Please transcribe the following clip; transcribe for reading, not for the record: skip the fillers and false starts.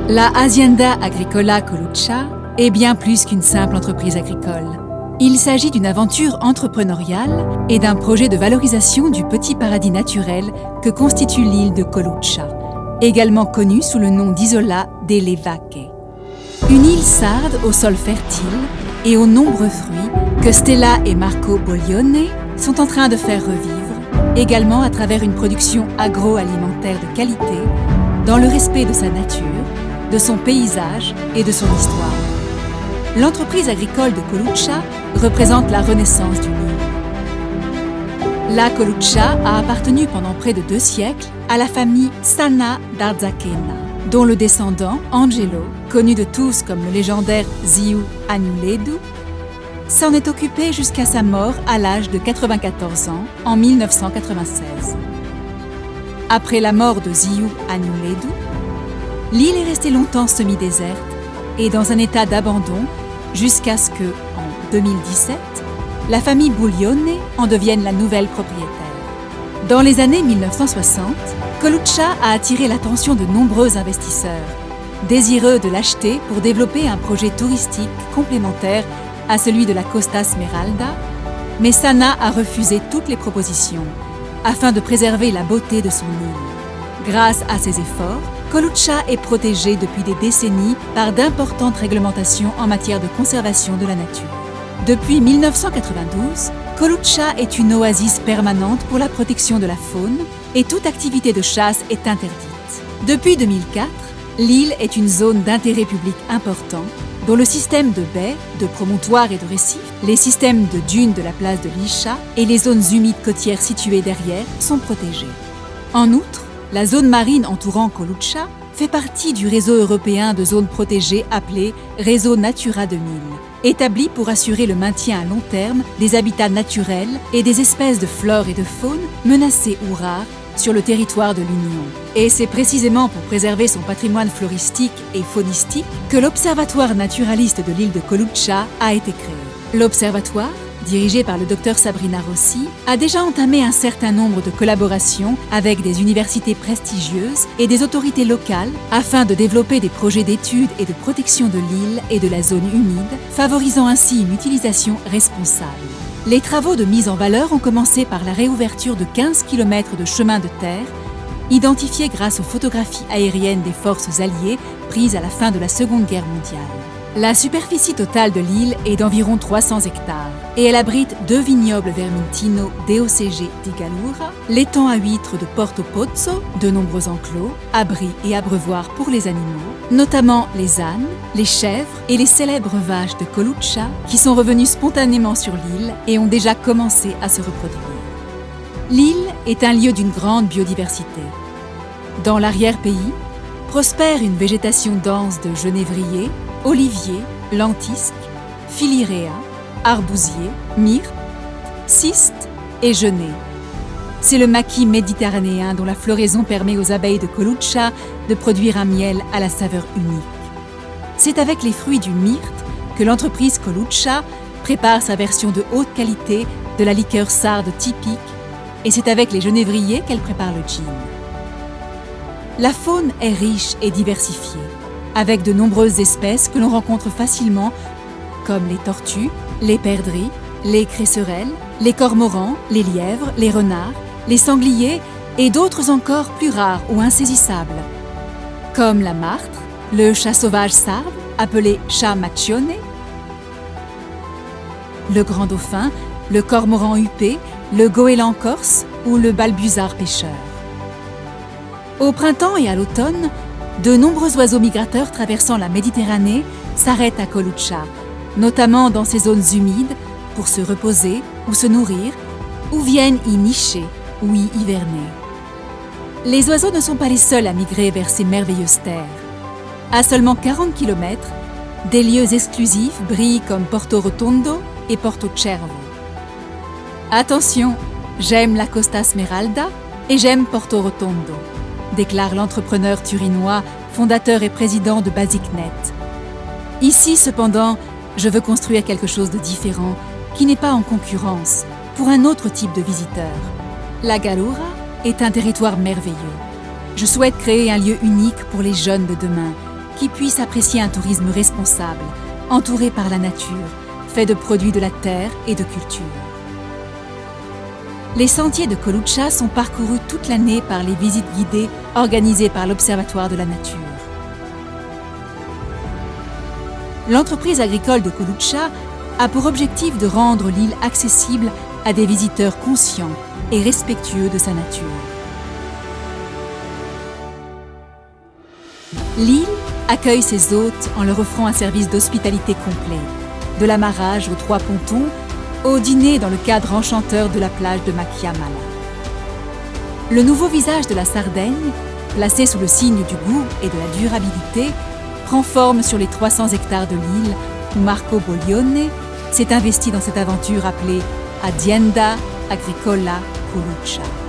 La Hacienda Agricola Colucha est bien plus qu'une simple entreprise agricole. Il s'agit d'une aventure entrepreneuriale et d'un projet de valorisation du petit paradis naturel que constitue l'île de Colucha, également connue sous le nom d'Isola delle Vacche. Une île sarde au sol fertile et aux nombreux fruits que Stella et Marco Boglione sont en train de faire revivre, également à travers une production agroalimentaire de qualité, dans le respect de sa nature, de son paysage et de son histoire. L'entreprise agricole de Colucha représente la renaissance d'une île. La Colucha a appartenu pendant près de 2 siècles à la famille Sanna d'Arzachena, dont le descendant, Angelo, connu de tous comme le légendaire Ziu Agnolledu, s'en est occupé jusqu'à sa mort à l'âge de 94 ans en 1996. Après la mort de Ziu Agnolledu, l'île est restée longtemps semi-déserte et dans un état d'abandon jusqu'à ce que, en 2017, la famille Boglione en devienne la nouvelle propriétaire. Dans les années 1960, Colucha a attiré l'attention de nombreux investisseurs, désireux de l'acheter pour développer un projet touristique complémentaire à celui de la Costa Smeralda, mais Sanna a refusé toutes les propositions afin de préserver la beauté de son île. Grâce à ses efforts, Colucha est protégée depuis des décennies par d'importantes réglementations en matière de conservation de la nature. Depuis 1992, Colucha est une oasis permanente pour la protection de la faune et toute activité de chasse est interdite. Depuis 2004, l'île est une zone d'intérêt public important dont le système de baies, de promontoires et de récifs, les systèmes de dunes de la place de Liscia et les zones humides côtières situées derrière sont protégés. En outre, la zone marine entourant Colucha fait partie du réseau européen de zones protégées appelé Réseau Natura 2000, établi pour assurer le maintien à long terme des habitats naturels et des espèces de flore et de faune menacées ou rares sur le territoire de l'Union. Et c'est précisément pour préserver son patrimoine floristique et faunistique que l'Observatoire naturaliste de l'île de Colucha a été créé. L'Observatoire, dirigé par le Dr Sabrina Rossi, a déjà entamé un certain nombre de collaborations avec des universités prestigieuses et des autorités locales afin de développer des projets d'études et de protection de l'île et de la zone humide, favorisant ainsi une utilisation responsable. Les travaux de mise en valeur ont commencé par la réouverture de 15 km de chemins de terre, identifiés grâce aux photographies aériennes des forces alliées prises à la fin de la Seconde Guerre mondiale. La superficie totale de l'île est d'environ 300 hectares et elle abrite 2 vignobles vermentino DOCG di Gallura, l'étang à huîtres de Porto Pozzo, de nombreux enclos, abris et abreuvoirs pour les animaux, notamment les ânes, les chèvres et les célèbres vaches de Colucha qui sont revenus spontanément sur l'île et ont déjà commencé à se reproduire. L'île est un lieu d'une grande biodiversité. Dans l'arrière-pays, prospère une végétation dense de genévriers, oliviers, lentisques, philiréas, arbousiers, myrtes, cistes et genêts. C'est le maquis méditerranéen dont la floraison permet aux abeilles de Colucha de produire un miel à la saveur unique. C'est avec les fruits du myrte que l'entreprise Colucha prépare sa version de haute qualité de la liqueur sarde typique et c'est avec les genévriers qu'elle prépare le gin. La faune est riche et diversifiée, avec de nombreuses espèces que l'on rencontre facilement, comme les tortues, les perdrix, les cresserelles, les cormorans, les lièvres, les renards, les sangliers et d'autres encore plus rares ou insaisissables, comme la martre, le chat sauvage sarde, appelé chat macchione, le grand dauphin, le cormoran huppé, le goéland corse ou le balbuzard pêcheur. Au printemps et à l'automne, de nombreux oiseaux migrateurs traversant la Méditerranée s'arrêtent à Colucha, notamment dans ces zones humides, pour se reposer ou se nourrir, ou viennent y nicher ou y hiverner. Les oiseaux ne sont pas les seuls à migrer vers ces merveilleuses terres. À seulement 40 km, des lieux exclusifs brillent comme Porto Rotondo et Porto Cervo. Attention, j'aime la Costa Smeralda et j'aime Porto Rotondo, déclare l'entrepreneur turinois, fondateur et président de BasicNet. Ici, cependant, je veux construire quelque chose de différent, qui n'est pas en concurrence, pour un autre type de visiteur. La Gallura est un territoire merveilleux. Je souhaite créer un lieu unique pour les jeunes de demain, qui puisse apprécier un tourisme responsable, entouré par la nature, fait de produits de la terre et de culture. Les sentiers de Coluccia sont parcourus toute l'année par les visites guidées organisées par l'Observatoire de la nature. L'entreprise agricole de Coluccia a pour objectif de rendre l'île accessible à des visiteurs conscients et respectueux de sa nature. L'île accueille ses hôtes en leur offrant un service d'hospitalité complet, de l'amarrage aux 3 pontons au dîner dans le cadre enchanteur de la plage de Macchia Mala. Le nouveau visage de la Sardaigne, placé sous le signe du goût et de la durabilité, prend forme sur les 300 hectares de l'île où Marco Boglione s'est investi dans cette aventure appelée Azienda Agricola Coluccia.